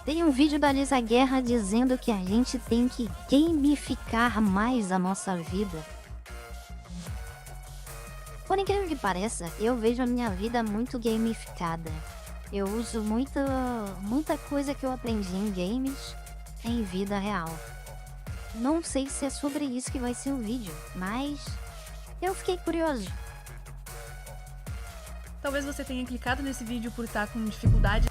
Tem um vídeo da Lisa Guerra dizendo que a gente tem que gamificar mais a nossa vida. Por incrível que pareça, eu vejo a minha vida muito gamificada. Eu uso muita coisa que eu aprendi em games em vida real. Não sei se é sobre isso que vai ser o vídeo, mas eu fiquei curioso. Talvez você tenha clicado nesse vídeo por estar com dificuldade.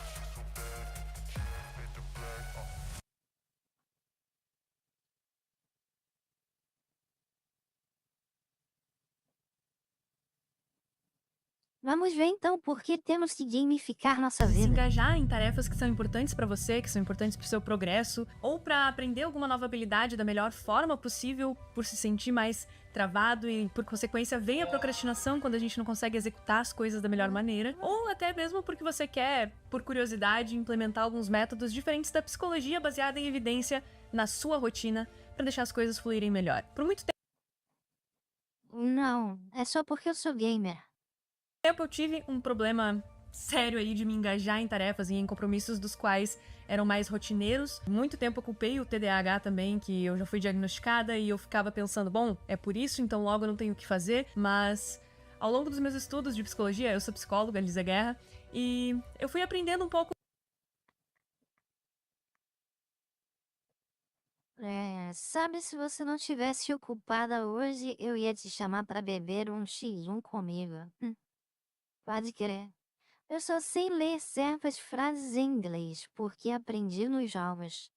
Vamos ver então por que temos que gamificar nossa Se vida. engajar em tarefas que são importantes para você, que são importantes para o seu progresso, ou para aprender alguma nova habilidade da melhor forma possível, por se sentir mais travado e, por consequência, vem a procrastinação quando a gente não consegue executar as coisas da melhor maneira, ou até mesmo porque você quer, por curiosidade, implementar alguns métodos diferentes da psicologia baseada em evidência na sua rotina para deixar as coisas fluírem melhor. Por muito Não, é só porque eu sou gamer. tempo eu tive um problema sério aí de me engajar em tarefas e em compromissos dos quais eram mais rotineiros. Muito tempo eu culpei o TDAH também, que eu já fui diagnosticada, e eu ficava pensando, bom, é por isso, então logo eu não tenho o que fazer. Mas ao longo dos meus estudos de psicologia, eu sou psicóloga, Lisa Guerra, e eu fui aprendendo um pouco. Sabe, se você não tivesse ocupada hoje, eu ia te chamar pra beber um X1 comigo. Pode crer. Eu só sei ler certas frases em inglês, porque aprendi nos jogos.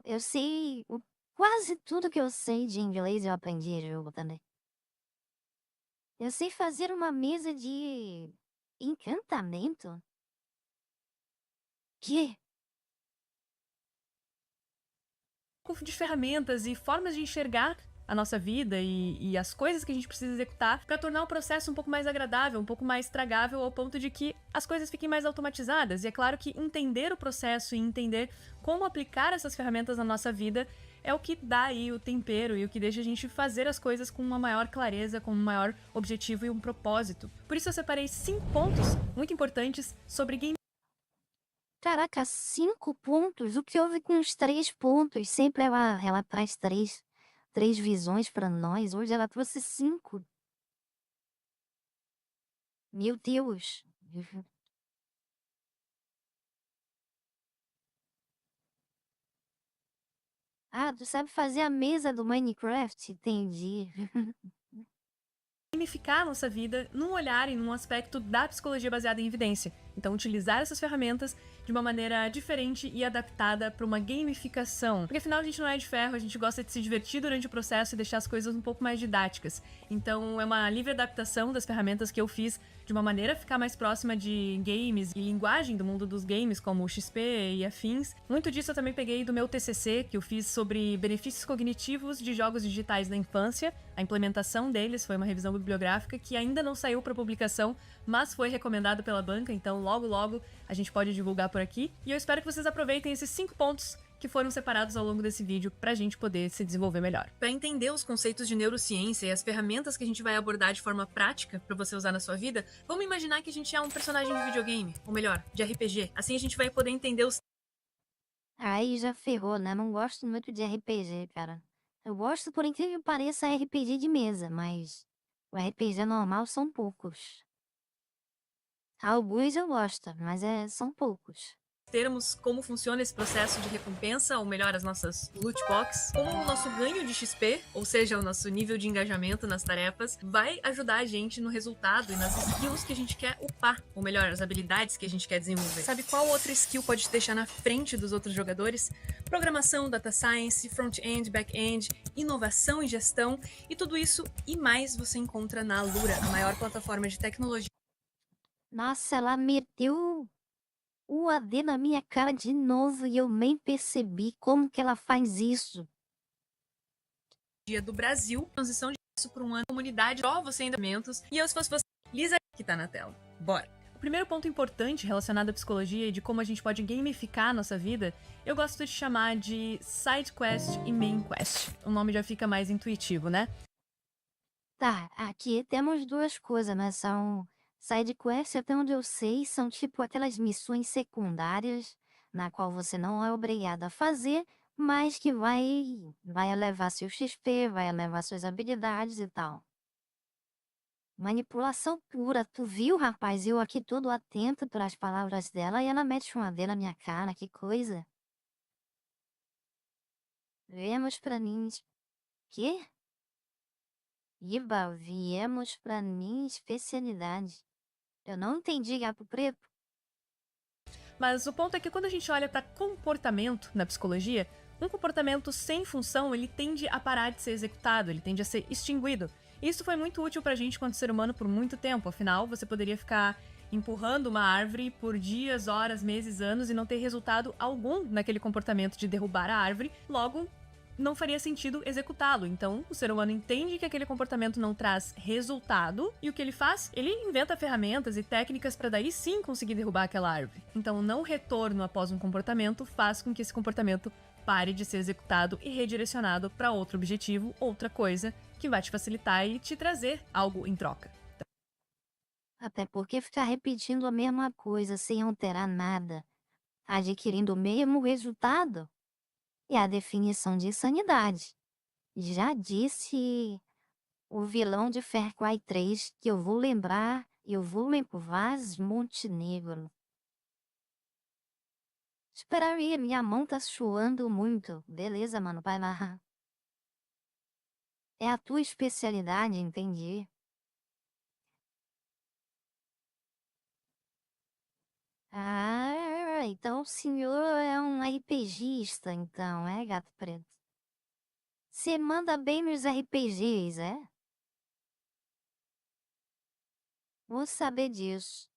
Eu sei quase tudo que eu sei de inglês eu aprendi em jogo também. Eu sei fazer uma mesa de encantamento? Que? De ferramentas e formas de enxergar a nossa vida e as coisas que a gente precisa executar para tornar o processo um pouco mais agradável, um pouco mais tragável, ao ponto de que as coisas fiquem mais automatizadas. E é claro que entender o processo e entender como aplicar essas ferramentas na nossa vida é o que dá aí o tempero e o que deixa a gente fazer as coisas com uma maior clareza, com um maior objetivo e um propósito. Por isso eu separei 5 pontos muito importantes sobre game. Caraca, 5 pontos? O que houve com os 3 pontos? Sempre ela traz três visões pra nós. Hoje ela trouxe 5. Meu Deus. Ah, tu sabe fazer a mesa do Minecraft? Entendi. Gamificar a nossa vida num olhar e num aspecto da psicologia baseada em evidência. Então, utilizar essas ferramentas de uma maneira diferente e adaptada para uma gamificação. Porque afinal a gente não é de ferro, a gente gosta de se divertir durante o processo e deixar as coisas um pouco mais didáticas. Então, é uma livre adaptação das ferramentas que eu fiz de uma maneira a ficar mais próxima de games e linguagem do mundo dos games, como o XP e afins. Muito disso eu também peguei do meu TCC, que eu fiz sobre benefícios cognitivos de jogos digitais na infância. A implementação deles foi uma revisão bibliográfica que ainda não saiu para publicação, mas foi recomendado pela banca, então logo a gente pode divulgar por aqui. E eu espero que vocês aproveitem esses 5 pontos que foram separados ao longo desse vídeo pra gente poder se desenvolver melhor. Para entender os conceitos de neurociência e as ferramentas que a gente vai abordar de forma prática para você usar na sua vida, vamos imaginar que a gente é um personagem de videogame, ou melhor, de RPG. Assim a gente vai poder entender os Aí já ferrou, né? Não gosto muito de RPG, cara. Eu gosto, por incrível que pareça, RPG de mesa, mas o RPG normal são poucos. Alguns eu gosto, mas são poucos. termos, como funciona esse processo de recompensa, ou melhor, as nossas loot box, como o nosso ganho de XP, ou seja, o nosso nível de engajamento nas tarefas, vai ajudar a gente no resultado e nas skills que a gente quer upar, ou melhor, as habilidades que a gente quer desenvolver. Sabe qual outra skill pode te deixar na frente dos outros jogadores? Programação, data science, front-end, back-end, inovação e gestão, e tudo isso e mais você encontra na Alura, a maior plataforma de tecnologia Nossa, ela meteu o AD na minha cara de novo e eu nem percebi como que ela faz isso. do Brasil, transição de isso por um ano, comunidade, só você ainda momentos, e eu se fosse você, Lisa, que tá na tela. Bora! O primeiro ponto importante relacionado à psicologia e de como a gente pode gamificar a nossa vida, eu gosto de chamar de side quest e main quest. O nome já fica mais intuitivo, né? Tá, aqui temos duas coisas, mas são side quest, até onde eu sei, são tipo aquelas missões secundárias na qual você não é obrigado a fazer, mas que vai elevar seu XP, vai elevar suas habilidades e tal. Manipulação pura, tu viu, rapaz? Eu aqui todo atento para as palavras dela e ela mete uma D na minha cara, que coisa. Viemos pra mim. Quê? Iba, viemos pra minha especialidade. Eu não entendi, gato preto. Mas o ponto é que quando a gente olha para comportamento na psicologia, um comportamento sem função, ele tende a parar de ser executado, ele tende a ser extinguido. E isso foi muito útil pra gente quanto ser humano por muito tempo, afinal, você poderia ficar empurrando uma árvore por dias, horas, meses, anos e não ter resultado algum naquele comportamento de derrubar a árvore, logo não faria sentido executá-lo. Então, o ser humano entende que aquele comportamento não traz resultado e o que ele faz? Ele inventa ferramentas e técnicas para daí sim conseguir derrubar aquela árvore. Então, o não retorno após um comportamento faz com que esse comportamento pare de ser executado e redirecionado para outro objetivo, outra coisa que vai te facilitar e te trazer algo em troca. Até porque ficar repetindo a mesma coisa sem alterar nada, adquirindo o mesmo resultado, é a definição de insanidade. Já disse o vilão de Far Cry 3 que eu vou lembrar Vaz Montenegro. Espera aí, minha mão tá suando muito. Beleza, mano, vai lá. É a tua especialidade, entendi. Ah, então o senhor é um RPGista, então, é, gato preto? Você manda bem nos RPGs, é? Vou saber disso.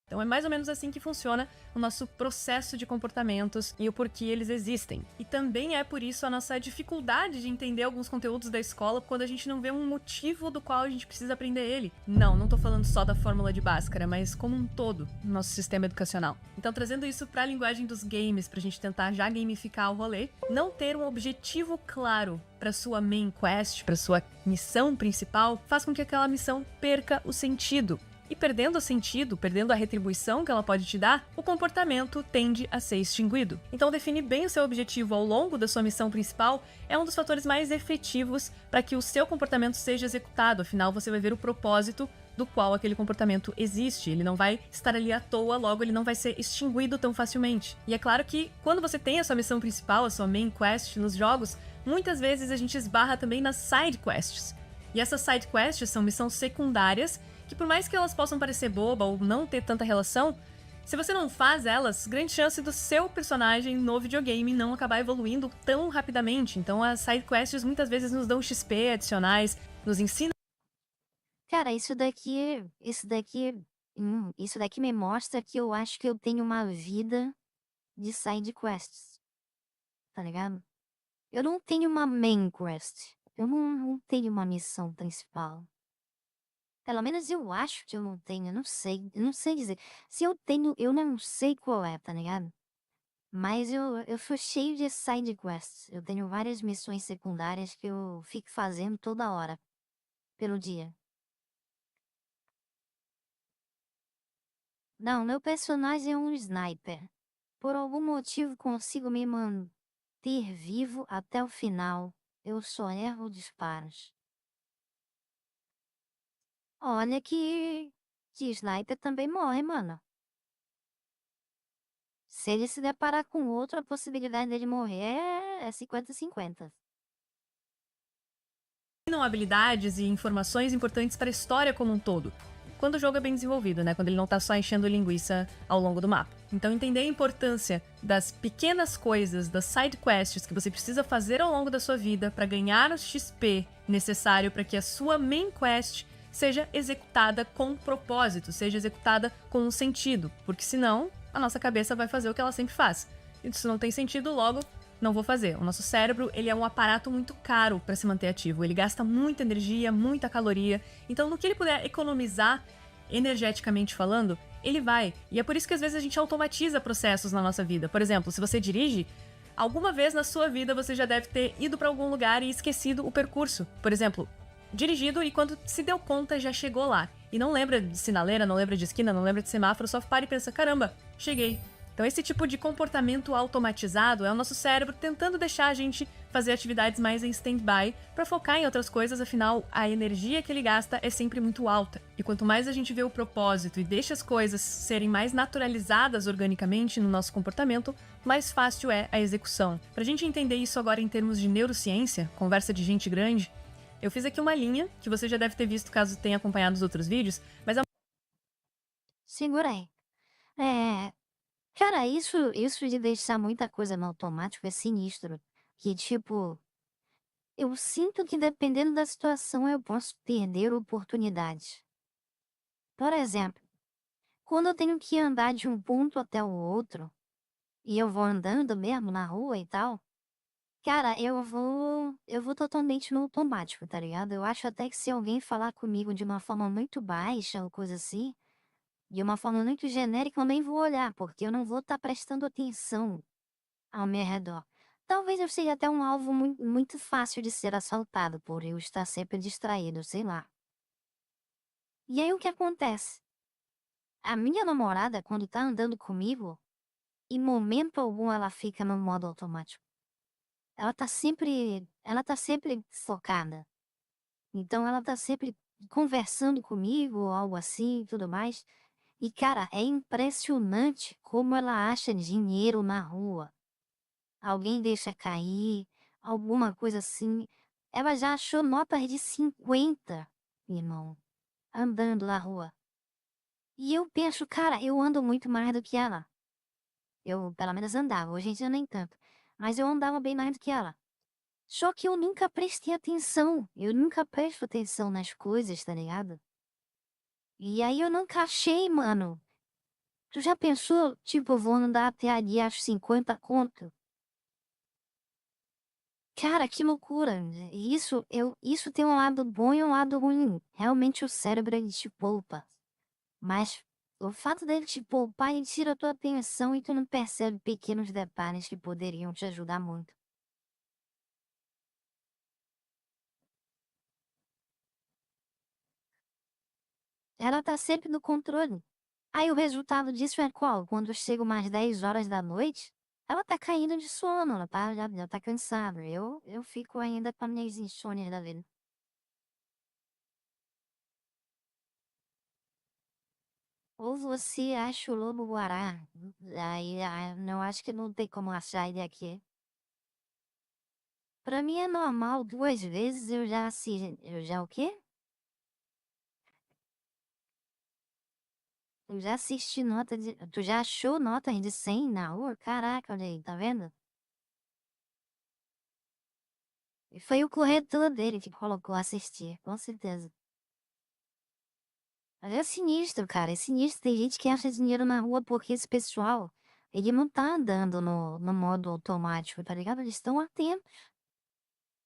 Então é mais ou menos assim que funciona o nosso processo de comportamentos e o porquê eles existem. E também é por isso a nossa dificuldade de entender alguns conteúdos da escola quando a gente não vê um motivo do qual a gente precisa aprender ele. Não tô falando só da fórmula de Bhaskara, mas como um todo no nosso sistema educacional. Então trazendo isso para a linguagem dos games, pra gente tentar já gamificar o rolê, não ter um objetivo claro para sua main quest, para sua missão principal, faz com que aquela missão perca o sentido. E perdendo o sentido, perdendo a retribuição que ela pode te dar, o comportamento tende a ser extinguido. Então, definir bem o seu objetivo ao longo da sua missão principal é um dos fatores mais efetivos para que o seu comportamento seja executado. Afinal, você vai ver o propósito do qual aquele comportamento existe. Ele não vai estar ali à toa, logo ele não vai ser extinguido tão facilmente. E é claro que quando você tem a sua missão principal, a sua main quest nos jogos, muitas vezes a gente esbarra também nas side quests. E essas side quests são missões secundárias que, por mais que elas possam parecer boba ou não ter tanta relação, se você não faz elas, grande chance do seu personagem no videogame não acabar evoluindo tão rapidamente. Então as sidequests muitas vezes nos dão XP adicionais, nos ensinam. Cara, isso daqui me mostra que eu acho que eu tenho uma vida de side quests, tá ligado? Eu não tenho uma main quest, eu não tenho uma missão principal. Pelo menos eu acho que eu não tenho, eu não sei dizer. Se eu tenho, eu não sei qual é, tá ligado? Mas eu sou cheio de side quests. Eu tenho várias missões secundárias que eu fico fazendo toda hora, pelo dia. Não, meu personagem é um sniper. Por algum motivo consigo me manter vivo até o final. Eu só erro disparos. Olha que sniper também morre, mano. Se ele se deparar com outro, a possibilidade dele morrer é 50-50. Habilidades e informações importantes para a história como um todo. Quando o jogo é bem desenvolvido, né? Quando ele não tá só enchendo linguiça ao longo do mapa. Então entender a importância das pequenas coisas, das side quests que você precisa fazer ao longo da sua vida para ganhar o XP necessário para que a sua main quest seja executada com propósito, seja executada com um sentido, porque senão a nossa cabeça vai fazer o que ela sempre faz. Isso não tem sentido, logo não vou fazer. O nosso cérebro, ele é um aparato muito caro para se manter ativo. Ele gasta muita energia, muita caloria. Então, no que ele puder economizar, energeticamente falando, ele vai. E é por isso que às vezes a gente automatiza processos na nossa vida. Por exemplo, se você dirige, alguma vez na sua vida você já deve ter ido para algum lugar e esquecido o percurso. Por exemplo, dirigido e quando se deu conta já chegou lá. E não lembra de sinaleira, não lembra de esquina, não lembra de semáforo, só para e pensa, caramba, cheguei. Então esse tipo de comportamento automatizado é o nosso cérebro tentando deixar a gente fazer atividades mais em stand-by para focar em outras coisas, afinal a energia que ele gasta é sempre muito alta. E quanto mais a gente vê o propósito e deixa as coisas serem mais naturalizadas organicamente no nosso comportamento, mais fácil é a execução. Pra gente entender isso agora em termos de neurociência, conversa de gente grande, eu fiz aqui uma linha, que você já deve ter visto caso tenha acompanhado os outros vídeos, mas é Segura aí. Cara, isso de deixar muita coisa no automático é sinistro. Que, tipo, eu sinto que dependendo da situação eu posso perder oportunidades. Por exemplo, quando eu tenho que andar de um ponto até o outro, e eu vou andando mesmo na rua e tal, cara, eu vou totalmente no automático, tá ligado? Eu acho até que se alguém falar comigo de uma forma muito baixa ou coisa assim, de uma forma muito genérica, eu nem vou olhar, porque eu não vou estar prestando atenção ao meu redor. Talvez eu seja até um alvo muito fácil de ser assaltado, por eu estar sempre distraído, sei lá. E aí o que acontece? A minha namorada, quando tá andando comigo, em momento algum ela fica no modo automático. Ela tá sempre focada. Então ela tá sempre conversando comigo, algo assim, e tudo mais. E cara, é impressionante como ela acha dinheiro na rua. Alguém deixa cair, alguma coisa assim. Ela já achou notas de 50, irmão, andando na rua. E eu penso, cara, eu ando muito mais do que ela. Eu, pelo menos, andava, hoje em dia nem tanto. Mas eu andava bem mais do que ela. Só que eu nunca prestei atenção. Eu nunca presto atenção nas coisas, tá ligado? E aí eu nunca achei, mano. Tu já pensou, tipo, eu vou andar até ali aos 50 conto? Cara, que loucura. Isso tem um lado bom e um lado ruim. Realmente o cérebro ele te poupa. Mas o fato dele te poupar, ele tira a tua atenção e tu não percebe pequenos detalhes que poderiam te ajudar muito. Ela tá sempre no controle. Aí o resultado disso é qual? Quando chega umas 10 horas da noite, ela tá caindo de sono, ela já tá cansada. Eu fico ainda com as minhas insônias da vida. Ou você acha o lobo-guará. Aí, não acho que não tem como achar ele aqui. Pra mim é normal, 2 vezes eu já assisti. Eu já o quê? Eu já assisti nota de. Tu já achou notas de 100 na rua? Caraca, olha aí, tá vendo? E foi o corretor dele que colocou assistir, com certeza. Mas é sinistro, cara, é sinistro. Tem gente que acha dinheiro na rua porque esse pessoal, ele não tá andando no modo automático, tá ligado? Eles estão atentos.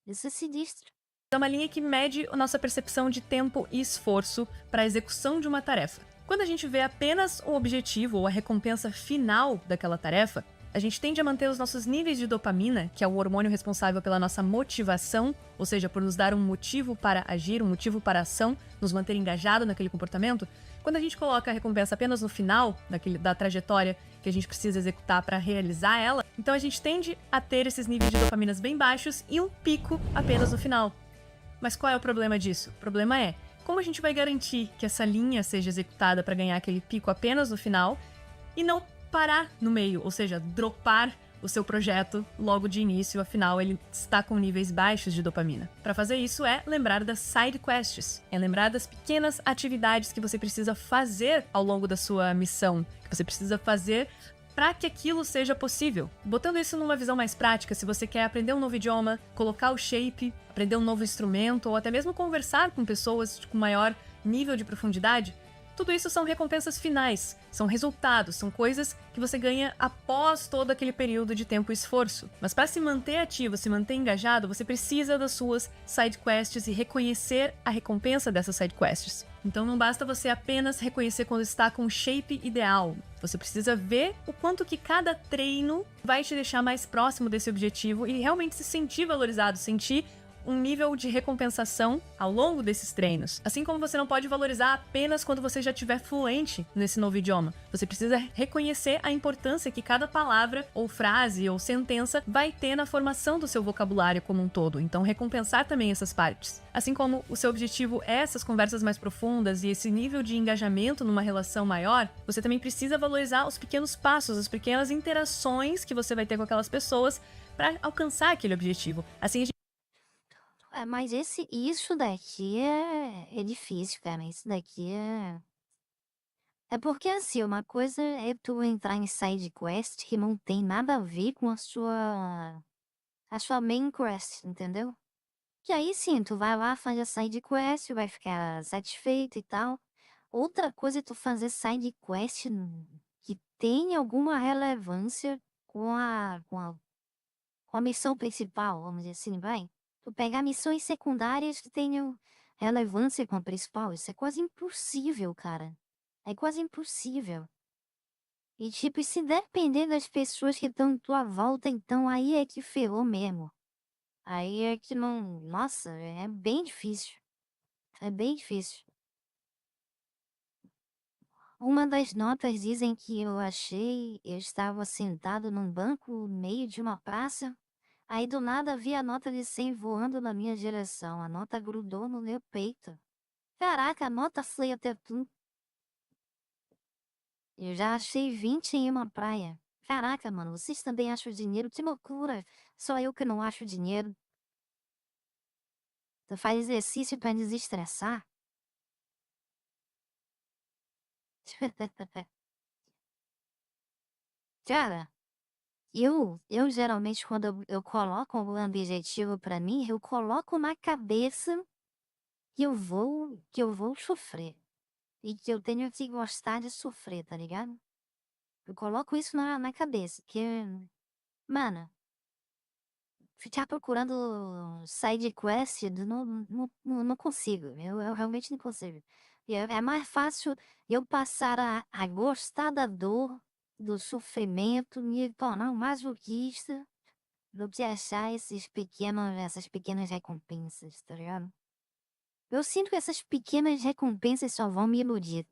Isso é sinistro. uma linha que mede a nossa percepção de tempo e esforço para a execução de uma tarefa. Quando a gente vê apenas o objetivo ou a recompensa final daquela tarefa, a gente tende a manter os nossos níveis de dopamina, que é o hormônio responsável pela nossa motivação, ou seja, por nos dar um motivo para agir, um motivo para a ação, nos manter engajado naquele comportamento. Quando a gente coloca a recompensa apenas no final da trajetória que a gente precisa executar para realizar ela, então a gente tende a ter esses níveis de dopaminas bem baixos e um pico apenas no final. Mas qual é o problema disso? O problema é, como a gente vai garantir que essa linha seja executada para ganhar aquele pico apenas no final e não parar no meio, ou seja, dropar o seu projeto logo de início, afinal ele está com níveis baixos de dopamina. Para fazer isso é lembrar das side quests, é lembrar das pequenas atividades que você precisa fazer ao longo da sua missão, que você precisa fazer para que aquilo seja possível. Botando isso numa visão mais prática, se você quer aprender um novo idioma, colocar o shape, aprender um novo instrumento ou até mesmo conversar com pessoas com maior nível de profundidade, tudo isso são recompensas finais, são resultados, são coisas que você ganha após todo aquele período de tempo e esforço. Mas para se manter ativo, se manter engajado, você precisa das suas side quests e reconhecer a recompensa dessas side quests. Então não basta você apenas reconhecer quando está com o shape ideal. Você precisa ver o quanto que cada treino vai te deixar mais próximo desse objetivo e realmente se sentir valorizado, sentir um nível de recompensação ao longo desses treinos. Assim como você não pode valorizar apenas quando você já estiver fluente nesse novo idioma. Você precisa reconhecer a importância que cada palavra, ou frase, ou sentença vai ter na formação do seu vocabulário como um todo. Então, recompensar também essas partes. Assim como o seu objetivo é essas conversas mais profundas e esse nível de engajamento numa relação maior, você também precisa valorizar os pequenos passos, as pequenas interações que você vai ter com aquelas pessoas para alcançar aquele objetivo. Assim, a gente Mas isso daqui é difícil, cara. Isso daqui é. É porque assim, uma coisa é tu entrar em side quest que não tem nada a ver com a sua main quest, entendeu? Que aí sim, tu vai lá, faz a side quest, vai ficar satisfeito e tal. Outra coisa é tu fazer side quest que tem alguma relevância com a missão principal, vamos dizer assim, vai. Tu pegar missões secundárias que tenham relevância com a principal, isso é quase impossível, cara. É quase impossível. E tipo, e se depender das pessoas que estão em tua volta, então aí é que ferrou mesmo. Aí é que não. Nossa, é bem difícil. É bem difícil. Uma das notas dizem que eu estava sentado num banco no meio de uma praça. Aí do nada vi a nota de 100 voando na minha direção. A nota grudou no meu peito. Caraca, a nota foi até tu. Eu já achei 20 em uma praia. Caraca, mano, vocês também acham dinheiro? Que loucura! Só eu que não acho dinheiro. Tu faz exercício pra desestressar? Cara, eu geralmente quando eu coloco um objetivo pra mim, eu coloco na cabeça que eu vou sofrer. E que eu tenho que gostar de sofrer, tá ligado? Eu coloco isso na cabeça, que, mano, ficar procurando side quest, não consigo. Eu realmente não consigo. E é mais fácil eu passar a gostar da dor, do sofrimento, me tornar um masoquista, do que achar essas pequenas recompensas, tá ligado? Eu sinto que essas pequenas recompensas só vão me iludir.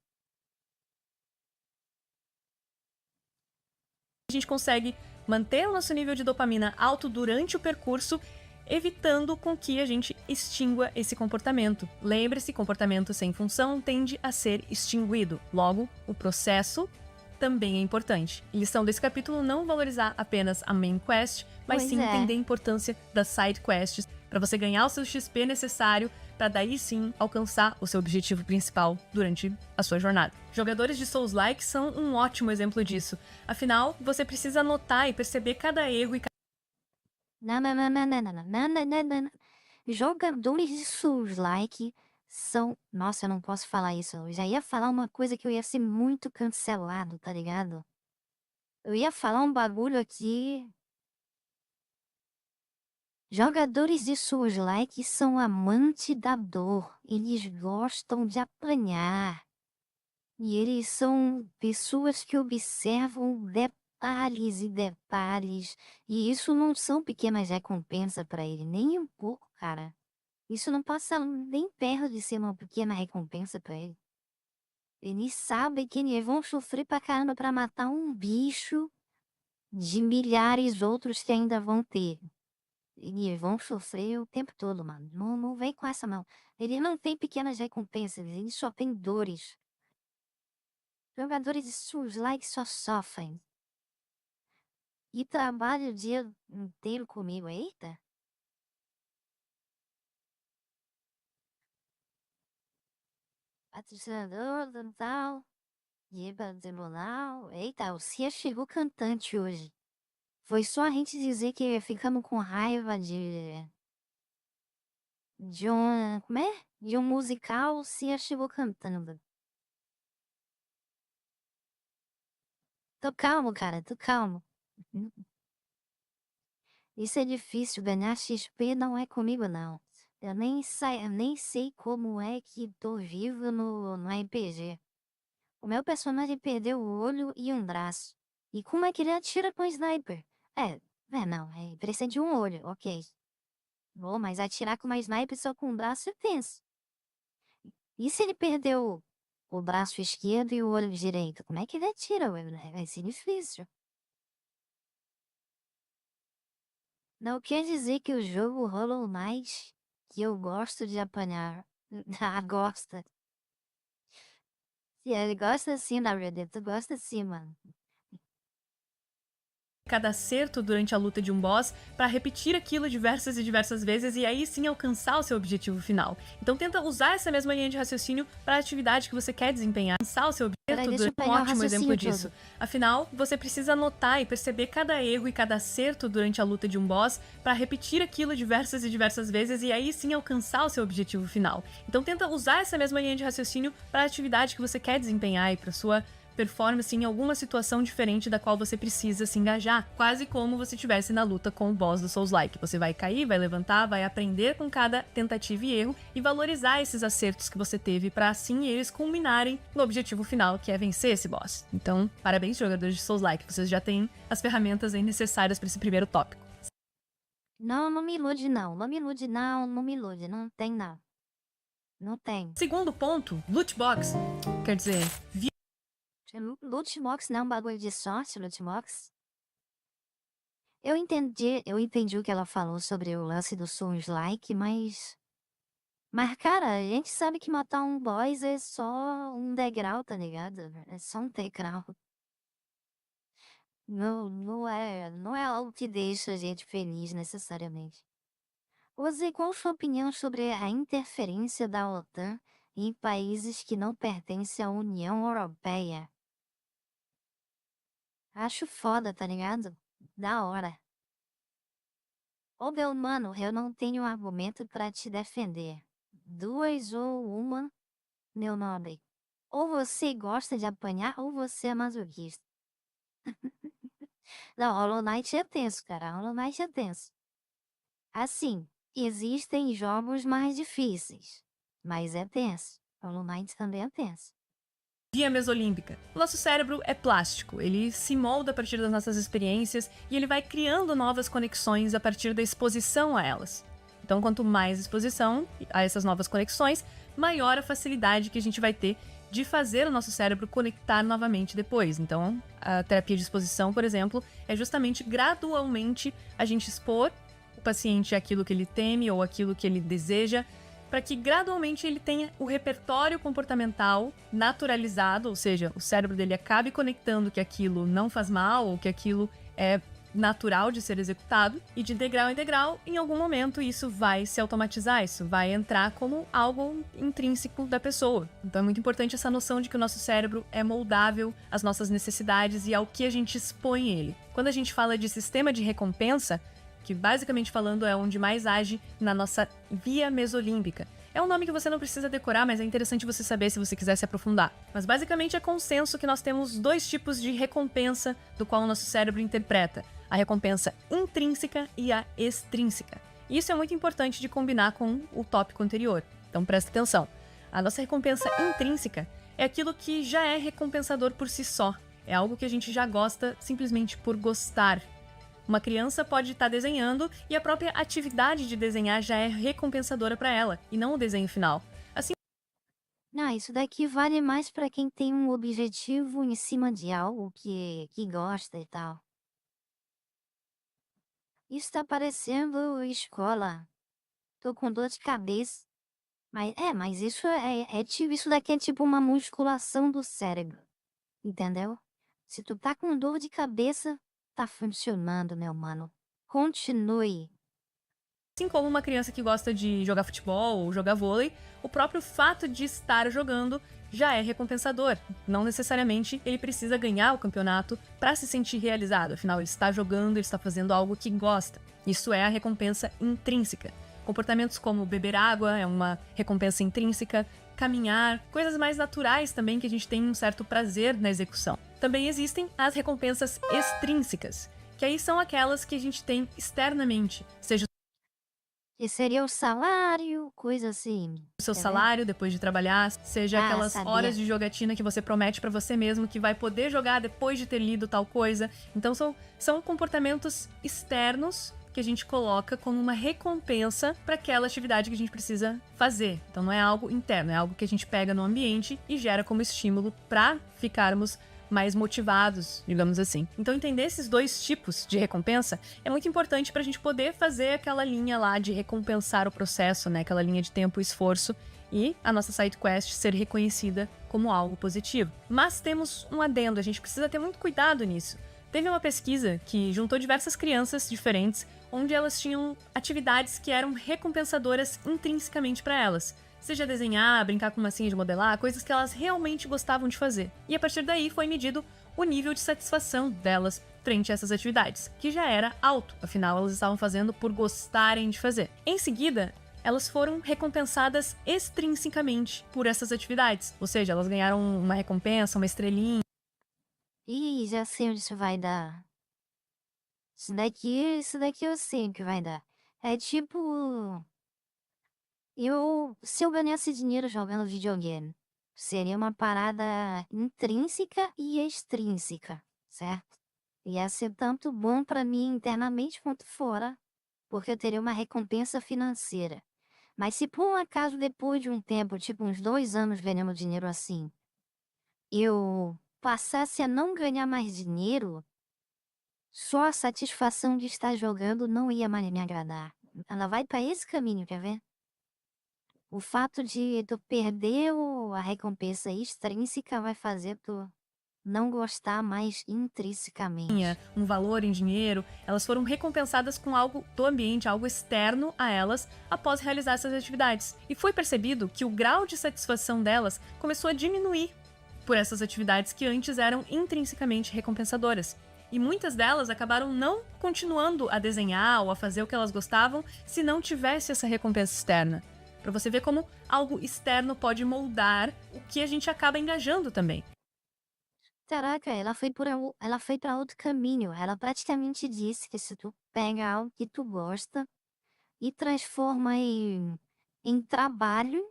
a gente consegue manter o nosso nível de dopamina alto durante o percurso, evitando com que a gente extingua esse comportamento. Lembre-se, comportamento sem função tende a ser extinguido. Logo, o processo também é importante. Lição desse capítulo: não valorizar apenas a main quest, mas Pois sim é. entender a importância das side quests para você ganhar o seu XP necessário para daí sim alcançar o seu objetivo principal durante a sua jornada. Jogadores de Souls-like são um ótimo exemplo disso. Afinal, você precisa notar e perceber cada erro e Não, não, não, não, não, não, não, não, não, não, não. Jogadores de Souls-like são. Nossa, eu não posso falar isso. Eu já ia falar uma coisa que eu ia ser muito cancelado, tá ligado? Eu ia falar um bagulho aqui. Jogadores de Souls-like são amantes da dor. Eles gostam de apanhar. E eles são pessoas que observam detalhes e detalhes. E isso não são pequenas recompensas para ele, nem um pouco, cara. Isso não passa nem perto de ser uma pequena recompensa pra ele. Eles sabem que eles vão sofrer pra caramba pra matar um bicho de milhares outros que ainda vão ter. Eles vão sofrer o tempo todo, mano. Não, não vem com essa, não. Eles não têm pequenas recompensas, eles só têm dores. Jogadores de Souls-like só sofrem. E trabalham o dia inteiro comigo. Eita! Patrocinador, tal. Diba tribunal. Eita, o Cia chegou cantante hoje. Foi só a gente dizer que ficamos com raiva de um. Como é? De um musical, o Cia chegou cantando. Tô calmo, cara, tô calmo. Isso é difícil, ganhar XP não é comigo, não. Eu nem sei como é que tô vivo no RPG. O meu personagem perdeu o olho e um braço. E como é que ele atira com o sniper? Não, precisa de um olho, ok. Oh, mas atirar com uma sniper só com o braço é tenso. E se ele perdeu o braço esquerdo e o olho direito? Como é que ele atira? Vai ser difícil. Não quer dizer que o jogo Hollow Knight, que eu gosto de apanhar. Ah, gosta. Se ele gosta sim, na verdade, tu gosta sim, mano. Cada acerto durante a luta de um boss para repetir aquilo diversas e diversas vezes e aí sim alcançar o seu objetivo final. Então tenta usar essa mesma linha de raciocínio para a atividade que você quer desempenhar, alcançar o seu Peraí, objetivo. deixa eu Um pegar o ótimo exemplo raciocínio disso. todo. Afinal, você precisa anotar e perceber cada erro e cada acerto durante a luta de um boss para repetir aquilo diversas e diversas vezes e aí sim alcançar o seu objetivo final. Então tenta usar essa mesma linha de raciocínio para a atividade que você quer desempenhar e para sua performance em alguma situação diferente da qual você precisa se engajar, quase como você estivesse na luta com o boss do Souls-like. Você vai cair, vai levantar, vai aprender com cada tentativa e erro e valorizar esses acertos que você teve para assim eles culminarem no objetivo final, que é vencer esse boss. Então, parabéns, jogadores de Souls-like, vocês já têm as ferramentas aí necessárias para esse primeiro tópico. Não, não me ilude não. Não me ilude não, não me ilude. Não tem não. Não tem. Segundo ponto, loot box. Quer dizer, Loot box não é um bagulho de sorte, loot box? Eu entendi o que ela falou sobre o lance do Souls-like, mas... Mas, cara, a gente sabe que matar um boss é só um degrau, tá ligado? É só um degrau. Não é algo que deixa a gente feliz necessariamente. Ozzy, qual sua opinião sobre a interferência da OTAN em países que não pertencem à União Europeia? Acho foda, tá ligado? Da hora. Ô meu mano, eu não tenho argumento pra te defender. Duas ou uma, meu nome. Ou você gosta de apanhar ou você é masoquista. Não, Hollow Knight é tenso, cara. Hollow Knight é tenso. Assim, existem jogos mais difíceis, mas é tenso. Hollow Knight também é tenso. Via mesolímbica. O nosso cérebro é plástico, ele se molda a partir das nossas experiências e ele vai criando novas conexões a partir da exposição a elas. Então, quanto mais exposição a essas novas conexões, maior a facilidade que a gente vai ter de fazer o nosso cérebro conectar novamente depois. Então, a terapia de exposição, por exemplo, é justamente gradualmente a gente expor o paciente àquilo que ele teme ou aquilo que ele deseja, para que gradualmente ele tenha o repertório comportamental naturalizado, ou seja, o cérebro dele acabe conectando que aquilo não faz mal ou que aquilo é natural de ser executado, e de degrau em degrau, em algum momento isso vai se automatizar, isso vai entrar como algo intrínseco da pessoa. Então é muito importante essa noção de que o nosso cérebro é moldável às nossas necessidades e ao que a gente expõe ele. Quando a gente fala de sistema de recompensa, que basicamente falando é onde mais age na nossa via mesolímbica. É um nome que você não precisa decorar, mas é interessante você saber se você quiser se aprofundar. Mas basicamente é consenso que nós temos dois tipos de recompensa do qual o nosso cérebro interpreta: a recompensa intrínseca e a extrínseca. E isso é muito importante de combinar com o tópico anterior. Então presta atenção. A nossa recompensa intrínseca é aquilo que já é recompensador por si só. É algo que a gente já gosta simplesmente por gostar. Uma criança pode estar desenhando e a própria atividade de desenhar já é recompensadora para ela, e não o desenho final. Assim, Não, isso daqui vale mais pra quem tem um objetivo em cima de algo que gosta e tal. Isso tá parecendo escola. Tô com dor de cabeça. Mas isso daqui é tipo uma musculação do cérebro. Entendeu? Se tu tá com dor de cabeça, tá funcionando, meu mano. Continue. assim como uma criança que gosta de jogar futebol ou jogar vôlei, o próprio fato de estar jogando já é recompensador. Não necessariamente ele precisa ganhar o campeonato para se sentir realizado, afinal ele está jogando, ele está fazendo algo que gosta. Isso é a recompensa intrínseca. Comportamentos como beber água é uma recompensa intrínseca, caminhar, coisas mais naturais também que a gente tem um certo prazer na execução. Também existem as recompensas extrínsecas, que aí são aquelas que a gente tem externamente, seja Que seria o salário, coisa assim. o seu Quer ver? salário depois de trabalhar, seja Ah, aquelas sabia. horas de jogatina que você promete pra você mesmo que vai poder jogar depois de ter lido tal coisa. Então são comportamentos externos que a gente coloca como uma recompensa para aquela atividade que a gente precisa fazer. Então não é algo interno, é algo que a gente pega no ambiente e gera como estímulo para ficarmos mais motivados, digamos assim. Então entender esses dois tipos de recompensa é muito importante para a gente poder fazer aquela linha lá de recompensar o processo, né? Aquela linha de tempo e esforço, e a nossa side quest ser reconhecida como algo positivo. Mas temos um adendo, a gente precisa ter muito cuidado nisso. Teve uma pesquisa que juntou diversas crianças diferentes, onde elas tinham atividades que eram recompensadoras intrinsecamente para elas. Seja desenhar, brincar com massinha de modelar, coisas que elas realmente gostavam de fazer. E a partir daí foi medido o nível de satisfação delas frente a essas atividades, que já era alto, afinal elas estavam fazendo por gostarem de fazer. Em seguida, elas foram recompensadas extrinsecamente por essas atividades, ou seja, elas ganharam uma recompensa, uma estrelinha. Ih, já sei onde isso vai dar. Isso daqui eu sei o que vai dar. É tipo, se eu ganhasse dinheiro jogando videogame, seria uma parada intrínseca e extrínseca, certo? Ia ser tanto bom pra mim internamente quanto fora, porque eu teria uma recompensa financeira. Mas se por um acaso depois de um tempo, tipo uns 2 anos ganhando dinheiro assim, eu passasse a não ganhar mais dinheiro, só a satisfação de estar jogando não ia mais me agradar. Ela vai para esse caminho, quer ver? O fato de tu perder a recompensa extrínseca vai fazer tu não gostar mais intrinsecamente. Um valor em dinheiro, elas foram recompensadas com algo do ambiente, algo externo a elas, após realizar essas atividades. E foi percebido que o grau de satisfação delas começou a diminuir por essas atividades que antes eram intrinsecamente recompensadoras. E muitas delas acabaram não continuando a desenhar ou a fazer o que elas gostavam se não tivesse essa recompensa externa. Para você ver como algo externo pode moldar o que a gente acaba engajando também. Caraca, ela foi para outro caminho. Ela praticamente disse que se tu pega algo que tu gosta e transforma em trabalho,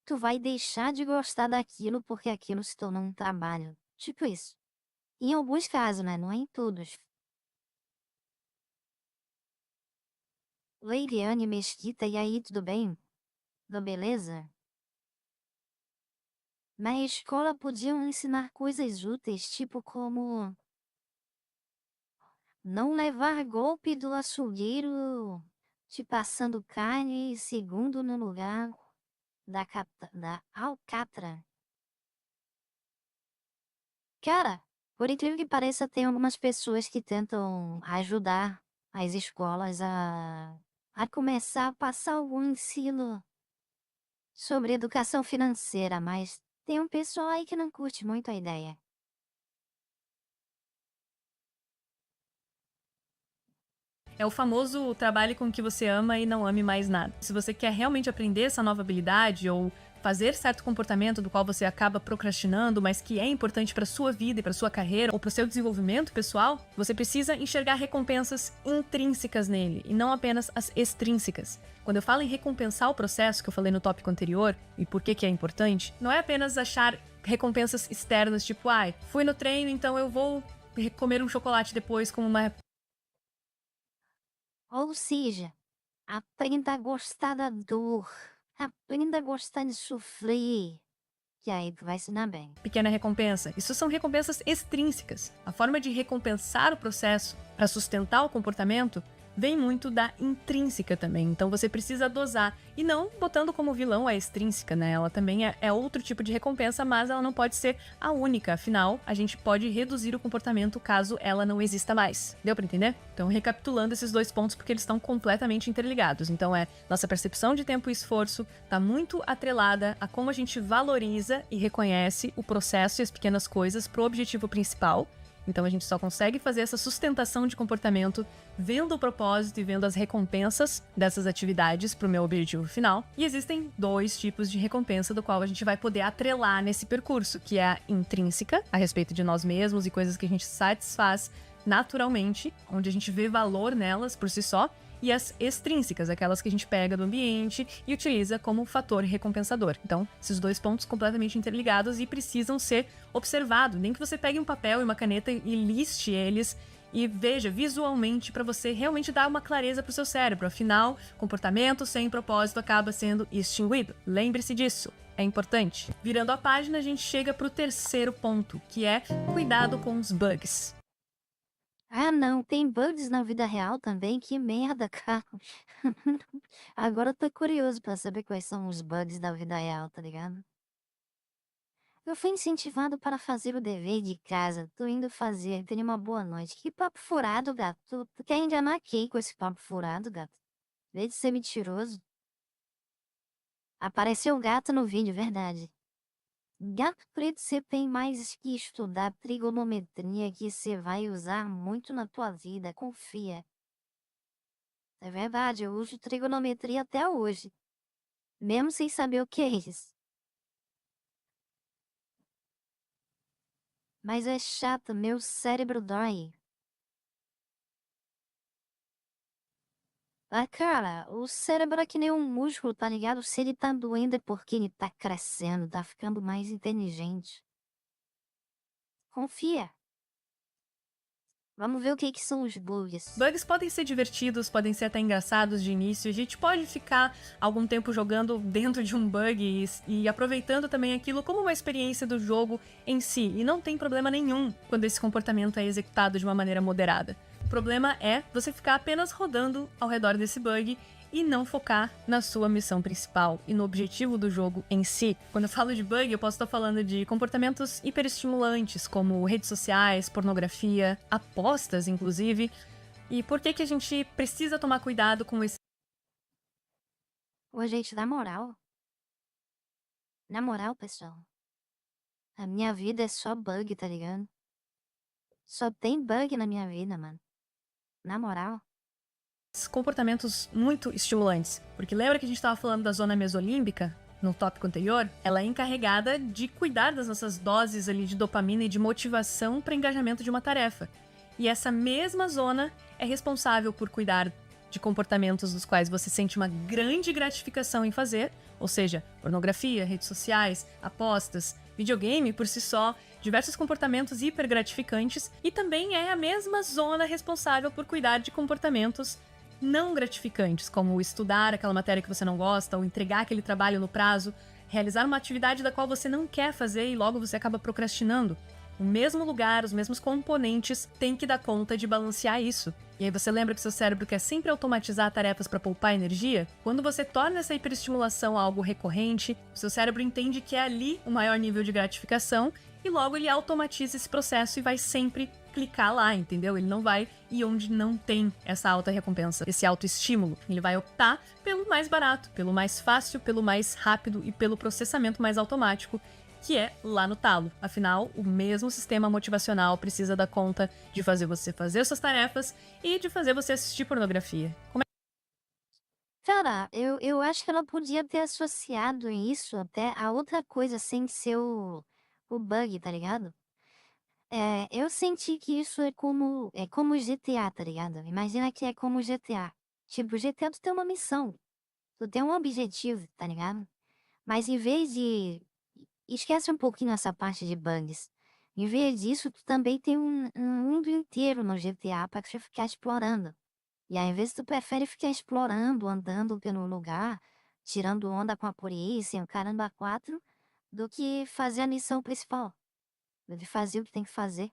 tu vai deixar de gostar daquilo porque aquilo se tornou um trabalho. Tipo isso. Em alguns casos, né? Não é em todos. Leiliane Mesquita, e aí, tudo bem? Tudo beleza? Na escola podiam ensinar coisas úteis, tipo como não levar golpe do açougueiro te passando carne segundo no lugar da alcatra. Cara, por incrível que pareça, tem algumas pessoas que tentam ajudar as escolas a começar a passar algum ensino sobre educação financeira, mas tem um pessoal aí que não curte muito a ideia. É o famoso trabalhe com o que você ama e não ame mais nada. Se você quer realmente aprender essa nova habilidade ou fazer certo comportamento do qual você acaba procrastinando, mas que é importante para sua vida e para sua carreira ou para o seu desenvolvimento pessoal, você precisa enxergar recompensas intrínsecas nele e não apenas as extrínsecas. Quando eu falo em recompensar o processo que eu falei no tópico anterior e por que é importante, não é apenas achar recompensas externas, tipo, fui no treino, então eu vou comer um chocolate depois como uma. Ou seja, aprenda a gostar da dor. Aprenda a gostar de sofrer. Que aí tu vai se dar bem. Pequena recompensa. Isso são recompensas extrínsecas. A forma de recompensar o processo para sustentar o comportamento vem muito da intrínseca também. Então você precisa dosar. E não botando como vilão a extrínseca, né? Ela também é outro tipo de recompensa, mas ela não pode ser a única. Afinal, a gente pode reduzir o comportamento caso ela não exista mais. Deu pra entender? Então, recapitulando esses dois pontos, porque eles estão completamente interligados. Então, nossa percepção de tempo e esforço tá muito atrelada a como a gente valoriza e reconhece o processo e as pequenas coisas pro objetivo principal. Então a gente só consegue fazer essa sustentação de comportamento vendo o propósito e vendo as recompensas dessas atividades para o meu objetivo final. E existem dois tipos de recompensa do qual a gente vai poder atrelar nesse percurso, que é a intrínseca, a respeito de nós mesmos e coisas que a gente satisfaz naturalmente, onde a gente vê valor nelas por si só, e as extrínsecas, aquelas que a gente pega do ambiente e utiliza como fator recompensador. Então, esses dois pontos completamente interligados e precisam ser observados. Nem que você pegue um papel e uma caneta e liste eles e veja visualmente para você realmente dar uma clareza para o seu cérebro. Afinal, comportamento sem propósito acaba sendo extinguido. Lembre-se disso. É importante. Virando a página, a gente chega para o terceiro ponto, que é cuidado com os bugs. Ah, não, tem bugs na vida real também? Que merda, cara. Agora eu tô curioso pra saber quais são os bugs da vida real, tá ligado? Eu fui incentivado para fazer o dever de casa. Tô indo fazer. Tenha uma boa noite. Que papo furado, gato. Tu quer enganar quem com esse papo furado, gato? Em vez de ser mentiroso. Apareceu o gato no vídeo, verdade. Gato preto, você tem mais que estudar trigonometria que você vai usar muito na tua vida. Confia. É verdade, eu uso trigonometria até hoje. Mesmo sem saber o que é isso. Mas é chato, meu cérebro dói. Ah, cara, o cérebro é que nem um músculo, tá ligado? Se ele tá doendo é porque ele tá crescendo, tá ficando mais inteligente. Confia. Vamos ver o que são os bugs. Bugs podem ser divertidos, podem ser até engraçados de início. A gente pode ficar algum tempo jogando dentro de um bug e aproveitando também aquilo como uma experiência do jogo em si. E não tem problema nenhum quando esse comportamento é executado de uma maneira moderada. O problema é você ficar apenas rodando ao redor desse bug e não focar na sua missão principal e no objetivo do jogo em si. Quando eu falo de bug, eu posso estar falando de comportamentos hiperestimulantes, como redes sociais, pornografia, apostas, inclusive. E por que a gente precisa tomar cuidado com esse... Ô, gente, na moral. Na moral, pessoal. A minha vida é só bug, tá ligado? Só tem bug na minha vida, mano. Na moral. comportamentos muito estimulantes. Porque lembra que a gente estava falando da zona mesolímbica no tópico anterior? Ela é encarregada de cuidar das nossas doses ali de dopamina e de motivação para engajamento de uma tarefa. E essa mesma zona é responsável por cuidar de comportamentos dos quais você sente uma grande gratificação em fazer, ou seja, pornografia, redes sociais, apostas, videogame por si só, diversos comportamentos hipergratificantes, e também é a mesma zona responsável por cuidar de comportamentos não gratificantes, como estudar aquela matéria que você não gosta, ou entregar aquele trabalho no prazo, realizar uma atividade da qual você não quer fazer e logo você acaba procrastinando. O mesmo lugar, os mesmos componentes têm que dar conta de balancear isso. E aí você lembra que seu cérebro quer sempre automatizar tarefas para poupar energia? Quando você torna essa hiperestimulação algo recorrente, o seu cérebro entende que é ali o maior nível de gratificação e logo ele automatiza esse processo e vai sempre clicar lá, entendeu? Ele não vai ir onde não tem essa alta recompensa, esse autoestímulo. Ele vai optar pelo mais barato, pelo mais fácil, pelo mais rápido e pelo processamento mais automático, que é lá no talo. Afinal, o mesmo sistema motivacional precisa dar conta de fazer você fazer suas tarefas e de fazer você assistir pornografia. Como Cara, eu acho que ela podia ter associado isso até a outra coisa sem ser o bug, tá ligado? Eu senti que isso é como GTA, tá ligado? Imagina que é como GTA. Tipo, GTA tu tem uma missão, tu tem um objetivo, tá ligado? Mas em vez de... Esquece um pouquinho essa parte de bugs. Em vez disso, tu também tem um mundo inteiro no GTA pra você ficar explorando. E aí, às vezes, tu prefere ficar explorando, andando pelo lugar, tirando onda com a polícia, o caramba quatro, do que fazer a missão principal. Do que fazer o que tem que fazer.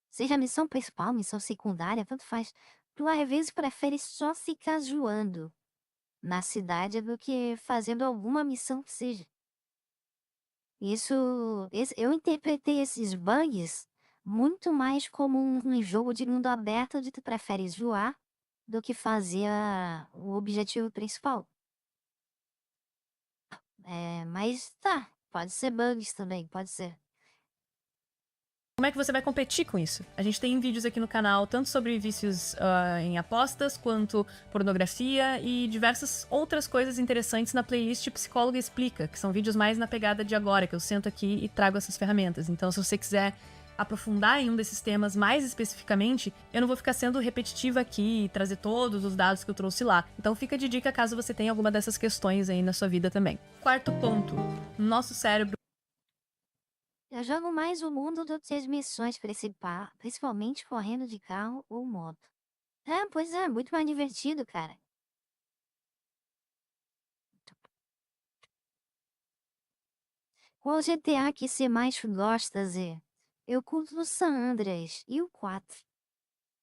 Seja a missão principal, missão secundária, tanto faz. Tu, às vezes, prefere só ficar zoando na cidade do que fazendo alguma missão que seja. Eu interpretei esses bugs muito mais como um jogo de mundo aberto onde tu prefere zoar do que fazer o objetivo principal. Mas tá, pode ser bugs também, pode ser. é que você vai competir com isso? A gente tem vídeos aqui no canal tanto sobre vícios em apostas, quanto pornografia e diversas outras coisas interessantes na playlist Psicóloga Explica, que são vídeos mais na pegada de agora, que eu sento aqui e trago essas ferramentas. Então, se você quiser aprofundar em um desses temas mais especificamente, eu não vou ficar sendo repetitiva aqui e trazer todos os dados que eu trouxe lá. Então fica de dica caso você tenha alguma dessas questões aí na sua vida também. Quarto ponto, nosso cérebro Eu jogo mais o mundo do que as missões principais, principalmente correndo de carro ou moto. Pois é, muito mais divertido, cara. Qual GTA que você mais gosta, Zé? Eu curto o San Andreas e o 4.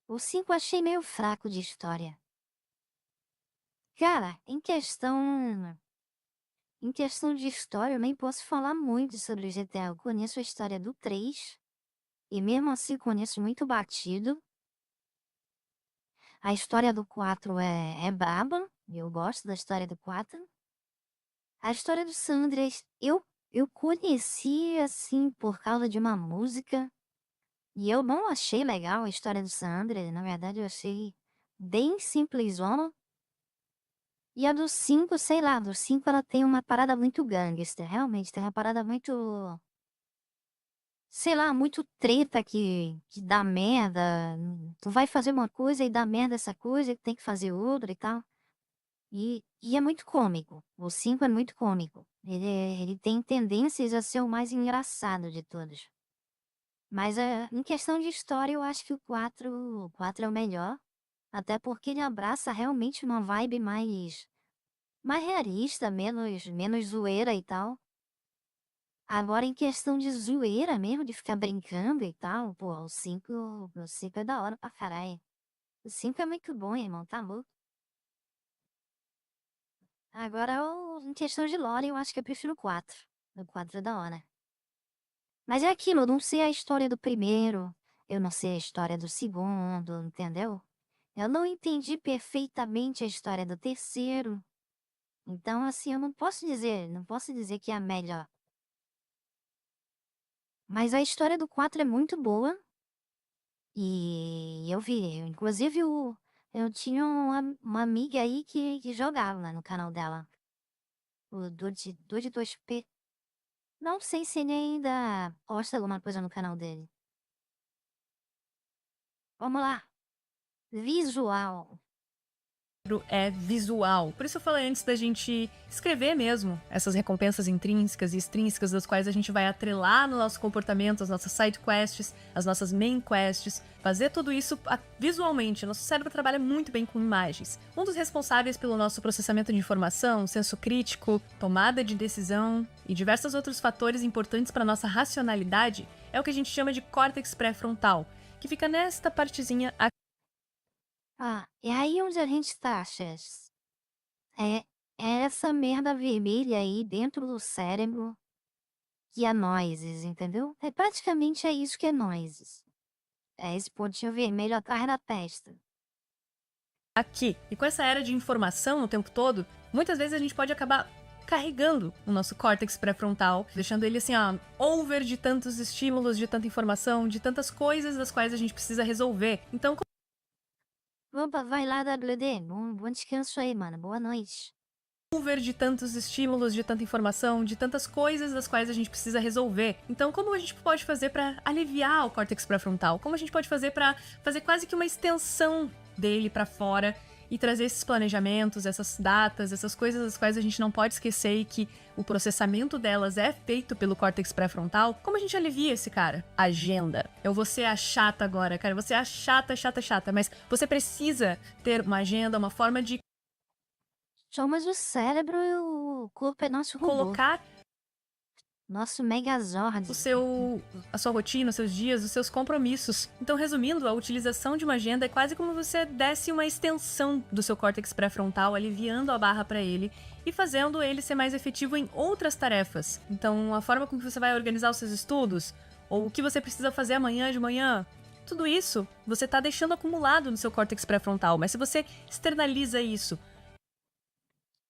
O 5 achei meio fraco de história. Cara, em questão de história, eu nem posso falar muito sobre o GTA. Eu conheço a história do 3 e mesmo assim conheço muito batido. A história do 4 é braba, eu gosto da história do 4. A história do San Andreas, eu conheci assim por causa de uma música e eu não achei legal a história do San Andreas. Na verdade, eu achei bem simplesona. E a do 5, sei lá, do 5 ela tem uma parada muito gangster, realmente, tem uma parada muito, sei lá, muito treta que dá merda. Tu vai fazer uma coisa e dá merda essa coisa, tem que fazer outra e tal. E é muito cômico. O 5 é muito cômico. Ele tem tendências a ser o mais engraçado de todos. Mas em questão de história, eu acho que o quatro é o melhor. Até porque ele abraça realmente uma vibe mais realista, menos zoeira e tal. Agora, em questão de zoeira mesmo, de ficar brincando e tal, pô, o cinco é da hora pra caralho. O 5 é muito bom, irmão, tá louco? Agora, em questão de lore, eu acho que eu prefiro o 4. O 4 é da hora. Mas é aquilo, eu não sei a história do primeiro, eu não sei a história do segundo, entendeu? Eu não entendi perfeitamente a história do terceiro. Então, assim, eu não posso dizer que é a melhor. Mas a história do 4 é muito boa. E eu vi, inclusive eu tinha uma amiga aí que jogava lá no canal dela. O Dude 2P. Não sei se ele ainda posta alguma coisa no canal dele. Vamos lá. Visual. É visual. Por isso eu falei antes da gente escrever mesmo essas recompensas intrínsecas e extrínsecas das quais a gente vai atrelar no nosso comportamento, as nossas side quests, as nossas main quests, fazer tudo isso visualmente. Nosso cérebro trabalha muito bem com imagens. Um dos responsáveis pelo nosso processamento de informação, senso crítico, tomada de decisão e diversos outros fatores importantes para nossa racionalidade é o que a gente chama de córtex pré-frontal, que fica nesta partezinha aqui. E aí onde a gente tá, Chess? É, é essa merda vermelha aí dentro do cérebro que é nozes, entendeu? Praticamente é isso que é nozes. É esse pontinho vermelho atrás da testa. Aqui. E com essa era de informação o tempo todo, muitas vezes a gente pode acabar carregando o nosso córtex pré-frontal, deixando ele assim, over de tantos estímulos, de tanta informação, de tantas coisas das quais a gente precisa resolver. Então, Opa, vai lá, WD. Bom descanso aí, mano. Boa noite. over de tantos estímulos, de tanta informação, de tantas coisas das quais a gente precisa resolver. Então, como a gente pode fazer para aliviar o córtex pré-frontal? Como a gente pode fazer para fazer quase que uma extensão dele para fora e trazer esses planejamentos, essas datas, essas coisas das quais a gente não pode esquecer e que o processamento delas é feito pelo córtex pré-frontal? Como a gente alivia esse cara? Agenda. Eu vou ser a chata agora, cara. Você é a chata, chata, chata. Mas você precisa ter uma agenda, uma forma de Somos o cérebro e o corpo é nosso robô. colocar Nosso Megazord. a sua rotina, os seus dias, os seus compromissos. Então, resumindo, a utilização de uma agenda é quase como você desse uma extensão do seu córtex pré-frontal, aliviando a barra para ele e fazendo ele ser mais efetivo em outras tarefas. Então, a forma como você vai organizar os seus estudos, ou o que você precisa fazer amanhã de manhã, tudo isso você está deixando acumulado no seu córtex pré-frontal. Mas se você externaliza isso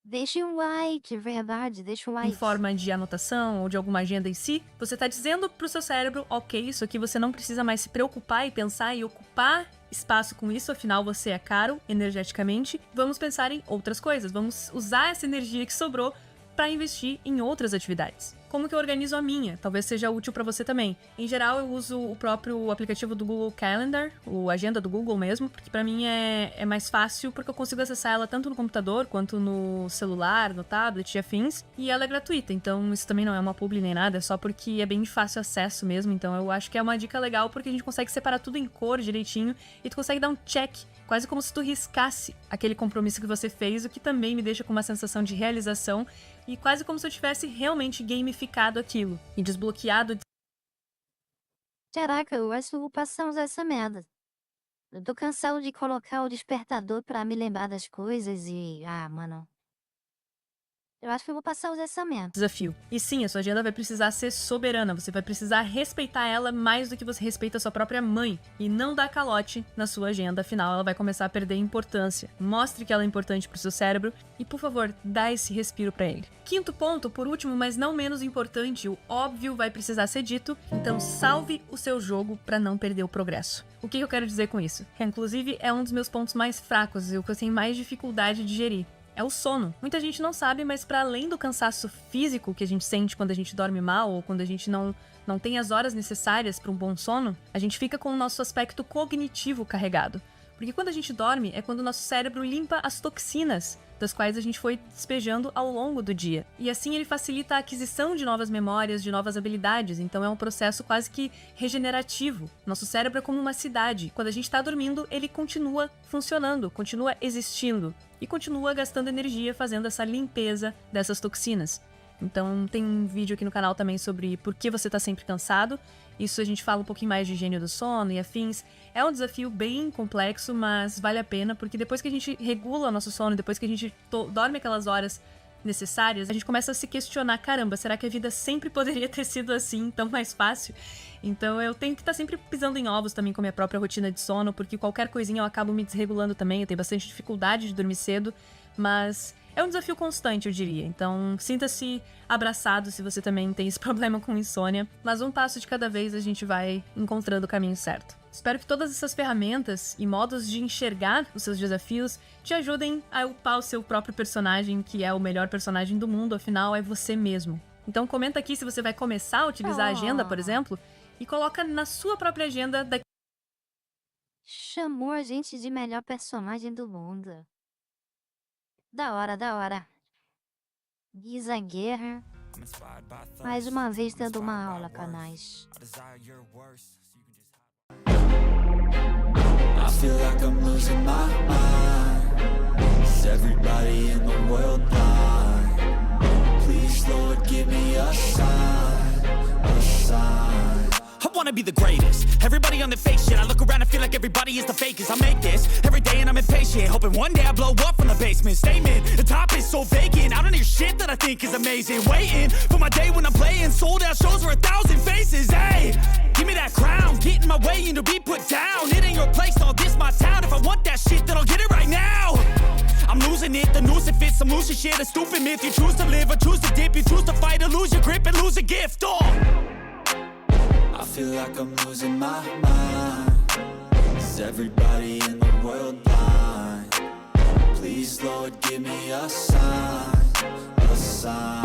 Deixa um like, verdade, deixa um like. em forma de anotação ou de alguma agenda em si, você está dizendo pro seu cérebro, ok, isso aqui você não precisa mais se preocupar e pensar e ocupar espaço com isso, afinal você é caro energeticamente, vamos pensar em outras coisas, vamos usar essa energia que sobrou para investir em outras atividades. como que eu organizo a minha. Talvez seja útil pra você também. Em geral, eu uso o próprio aplicativo do Google Calendar, o Agenda do Google mesmo, porque pra mim é mais fácil, porque eu consigo acessar ela tanto no computador, quanto no celular, no tablet e afins. E ela é gratuita, então isso também não é uma publi nem nada, é só porque é bem de fácil acesso mesmo. Então eu acho que é uma dica legal, porque a gente consegue separar tudo em cor direitinho e tu consegue dar um check, quase como se tu riscasse aquele compromisso que você fez, o que também me deixa com uma sensação de realização e quase como se eu tivesse realmente gamificado aquilo e desbloqueado. Caraca, eu acho que eu vou passar a usar essa merda. Eu tô cansado de colocar o despertador pra me lembrar das coisas e... Ah, mano. Eu acho que eu vou passar a usar essa merda. Desafio. E sim, a sua agenda vai precisar ser soberana, você vai precisar respeitar ela mais do que você respeita a sua própria mãe e não dar calote na sua agenda, afinal ela vai começar a perder importância. Mostre que ela é importante pro seu cérebro e, por favor, dá esse respiro pra ele. Quinto ponto, por último, mas não menos importante, o óbvio vai precisar ser dito, então salve o seu jogo pra não perder o progresso. O que eu quero dizer com isso? Que, inclusive, é um dos meus pontos mais fracos e o que eu tenho mais dificuldade de gerir. É o sono. Muita gente não sabe, mas para além do cansaço físico que a gente sente quando a gente dorme mal ou quando a gente não tem as horas necessárias para um bom sono, a gente fica com o nosso aspecto cognitivo carregado. Porque quando a gente dorme é quando o nosso cérebro limpa as toxinas das quais a gente foi despejando ao longo do dia. E assim ele facilita a aquisição de novas memórias, de novas habilidades, então é um processo quase que regenerativo. Nosso cérebro é como uma cidade. Quando a gente está dormindo, ele continua funcionando, continua existindo e continua gastando energia fazendo essa limpeza dessas toxinas. Então tem um vídeo aqui no canal também sobre por que você tá sempre cansado. Isso a gente fala um pouquinho mais de higiene do sono e afins. É um desafio bem complexo, mas vale a pena, porque depois que a gente regula o nosso sono, depois que a gente dorme aquelas horas necessárias, a gente começa a se questionar, caramba, será que a vida sempre poderia ter sido assim, tão mais fácil? Então eu tenho que estar sempre pisando em ovos também com a minha própria rotina de sono, porque qualquer coisinha eu acabo me desregulando também, eu tenho bastante dificuldade de dormir cedo, mas é um desafio constante, eu diria. Então, sinta-se abraçado se você também tem esse problema com insônia. Mas um passo de cada vez a gente vai encontrando o caminho certo. Espero que todas essas ferramentas e modos de enxergar os seus desafios te ajudem a upar o seu próprio personagem, que é o melhor personagem do mundo, afinal é você mesmo. Então comenta aqui se você vai começar a utilizar a agenda, por exemplo, e coloca na sua própria agenda daqui. Chamou a gente de melhor personagem do mundo. Da hora, da hora. Guisa Guerra, mais uma vez dando uma aula pra nós. I feel like I'm losing my mind. Is everybody in the world blind? Please, Lord, give me a sign, a sign. I wanna be the greatest. Everybody on the fake shit. I look around and feel like everybody is the fakest. I make this every day and I'm impatient, hoping one day I blow up from the basement. Statement, the top is so vacant. I don't hear shit that I think is amazing. Waiting for my day when I'm playing sold out shows for 1,000 faces. Hey, give me that crown, get in my way and to be put down. It ain't your place, all this my town. If I want that shit, then I'll get it right now. I'm losing it, the noose it fits. I'm losing shit, a stupid myth. You choose to live or choose to dip. You choose to fight or lose your grip and lose a gift. I feel like I'm losing my mind. Is everybody in the world blind? Please, Lord, give me a sign, a sign.